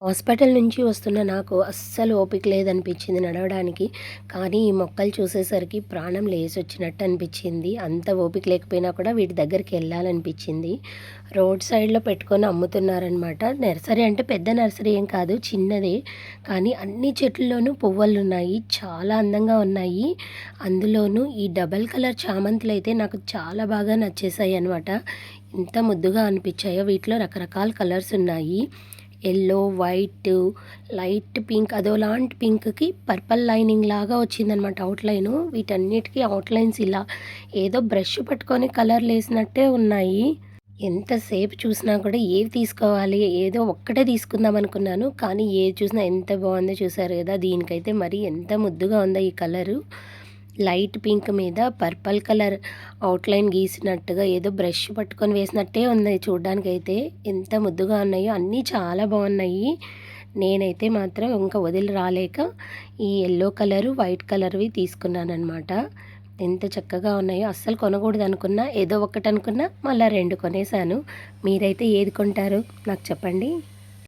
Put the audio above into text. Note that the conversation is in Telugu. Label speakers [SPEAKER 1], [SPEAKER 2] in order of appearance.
[SPEAKER 1] హాస్పిటల్ నుంచి వస్తున్న నాకు అస్సలు ఓపిక లేదనిపించింది నడవడానికి. కానీ ఈ మొక్కలు చూసేసరికి ప్రాణం లేసొచ్చినట్టు అనిపించింది. అంత ఓపిక లేకపోయినా కూడా వీటి దగ్గరికెళ్ళాలనిపించింది. రోడ్ సైడ్‌లో పెట్టుకొని అమ్ముతున్నారనమాట. నర్సరీ అంటే పెద్ద నర్సరీ ఏం కాదు, చిన్నదే. కానీ అన్ని చెట్లలోనూ పువ్వులున్నాయి. చాలా అందంగా ఉన్నాయి. అందులోనూ ఈ డబల్ కలర్ చామంతులైతే నాకు చాలా బాగా నచ్చేసాయనమాట. ఎంత ముద్దుగా అనిపించాయో. వీటిలో రకరకాల కలర్స్ ఉన్నాయి. యెల్లో, వైటు, లైట్ పింక్, అదోలాంటి పింక్‌కి పర్పల్ లైనింగ్ లాగా వచ్చిందనమాట ఔట్‌లైను. వీటన్నిటికి ఔట్‌లైన్స్ ఇలా ఏదో బ్రష్ పట్టుకొని కలర్‌లేసినట్టే ఉన్నాయి. ఎంతసేపు చూసినా కూడా ఏవి తీసుకోవాలి, ఏదో ఒక్కటే తీసుకుందాం అనుకున్నాను. కానీ ఏది చూసినా ఎంత బాగుందో చూసారు కదా! దీనికైతే మరి ఎంత ముద్దుగా ఉందో ఈ కలరు. లైట్ పింక్ మీద పర్పల్ కలర్ ఔట్‌లైన్ గీసినట్టుగా ఏదో బ్రష్ పట్టుకొని వేసినట్టే ఉంది చూడ్డానికైతే. ఎంత ముద్దుగా ఉన్నాయో, అన్నీ చాలా బాగున్నాయి. నేనైతే మాత్రం ఇంక వదిలి రాలేక ఈ యెల్లో కలరు, వైట్ కలర్‌వి తీసుకున్నాననమాట. ఎంత చక్కగా ఉన్నాయో. అస్సలు కొనకూడదనుకున్నా, ఏదో ఒకటనుకున్నా మళ్ళా 2 కొనేసాను. మీరైతే ఏది కొంటారు నాకు చెప్పండి?